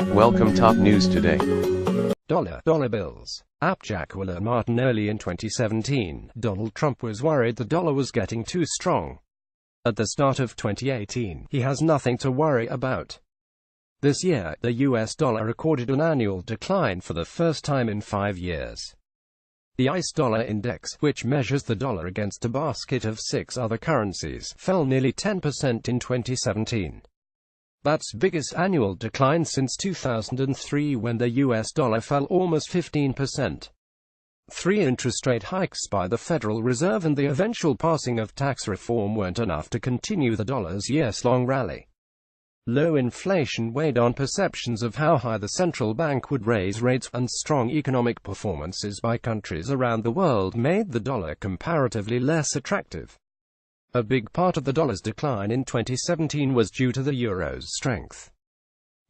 Welcome top news today. Dollar bills. APJacquelyn Martin Early. In 2017, Donald Trump was worried the dollar was getting too strong. At the start of 2018, he has nothing to worry about. This year, the US dollar recorded an annual decline for the first time in 5 years. The ICE dollar index, which measures the dollar against a basket of 6 other currencies, fell nearly 10% in 2017. That's biggest annual decline since 2003, when the US dollar fell almost 15%. 3 interest rate hikes by the Federal Reserve and the eventual passing of tax reform weren't enough to continue the dollar's years-long rally. Low inflation weighed on perceptions of how high the central bank would raise rates, and strong economic performances by countries around the world made the dollar comparatively less attractive. A big part of the dollar's decline in 2017 was due to the euro's strength.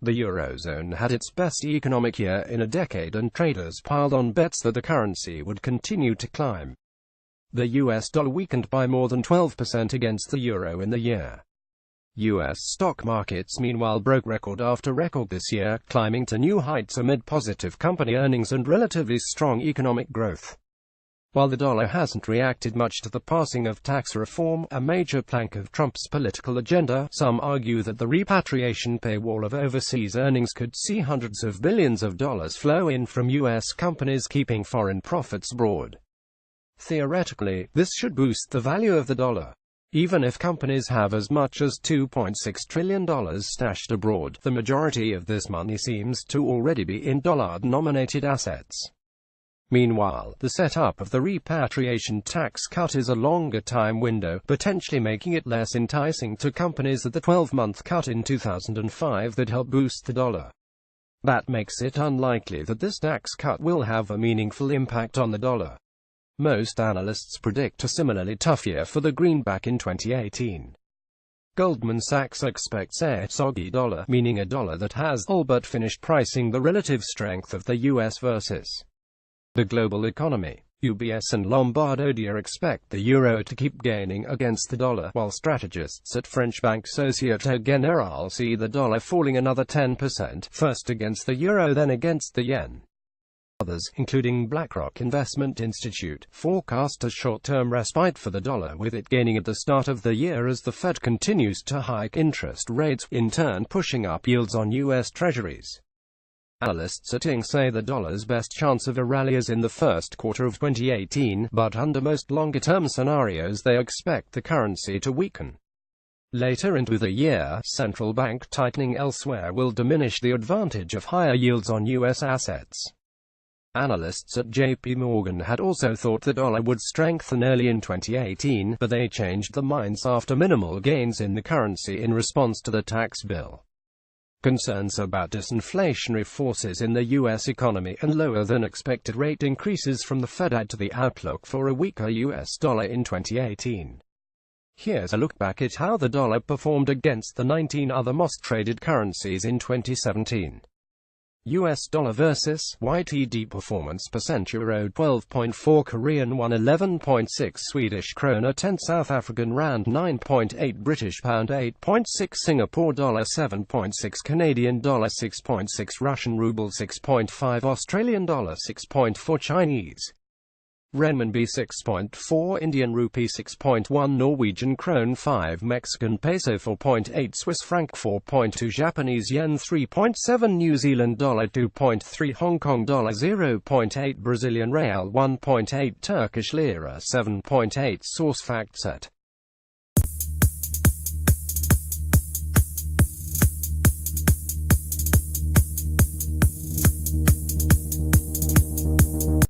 The Eurozone had its best economic year in a decade, and traders piled on bets that the currency would continue to climb. The US dollar weakened by more than 12% against the euro in the year. US stock markets meanwhile broke record after record this year, climbing to new heights amid positive company earnings and relatively strong economic growth. While the dollar hasn't reacted much to the passing of tax reform, a major plank of Trump's political agenda, some argue that the repatriation paywall of overseas earnings could see hundreds of billions of dollars flow in from US companies keeping foreign profits abroad. Theoretically, this should boost the value of the dollar. Even if companies have as much as $2.6 trillion stashed abroad, the majority of this money seems to already be in dollar-denominated assets. Meanwhile, the setup of the repatriation tax cut is a longer time window, potentially making it less enticing to companies than the 12-month cut in 2005 that helped boost the dollar. That makes it unlikely that this tax cut will have a meaningful impact on the dollar. Most analysts predict a similarly tough year for the greenback in 2018. Goldman Sachs expects a soggy dollar, meaning a dollar that has all but finished pricing the relative strength of the US versus the global economy. UBS and Lombard Odier expect the euro to keep gaining against the dollar, while strategists at French bank Société Générale see the dollar falling another 10%, first against the euro then against the yen. Others, including BlackRock Investment Institute, forecast a short-term respite for the dollar, with it gaining at the start of the year as the Fed continues to hike interest rates, in turn pushing up yields on US Treasuries. Analysts at ING say the dollar's best chance of a rally is in the first quarter of 2018, but under most longer-term scenarios they expect the currency to weaken. Later into the year, central bank tightening elsewhere will diminish the advantage of higher yields on US assets. Analysts at JP Morgan had also thought the dollar would strengthen early in 2018, but they changed their minds after minimal gains in the currency in response to the tax bill. Concerns about disinflationary forces in the US economy and lower than expected rate increases from the Fed add to the outlook for a weaker US dollar in 2018. Here's a look back at how the dollar performed against the 19 other most traded currencies in 2017. US dollar versus YTD performance percent: Euro 12.4, Korean won 11.6, Swedish krona 10, South African rand 9.8, British pound 8.6, Singapore dollar 7.6, Canadian dollar 6.6, Russian ruble 6.5, Australian dollar 6.4, Chinese renminbi 6.4, Indian rupee 6.1, Norwegian krone 5, Mexican peso 4.8, Swiss franc 4.2, Japanese yen 3.7, New Zealand dollar 2.3, Hong Kong dollar 0.8, Brazilian real 1.8, Turkish lira 7.8. Source: Fact Set.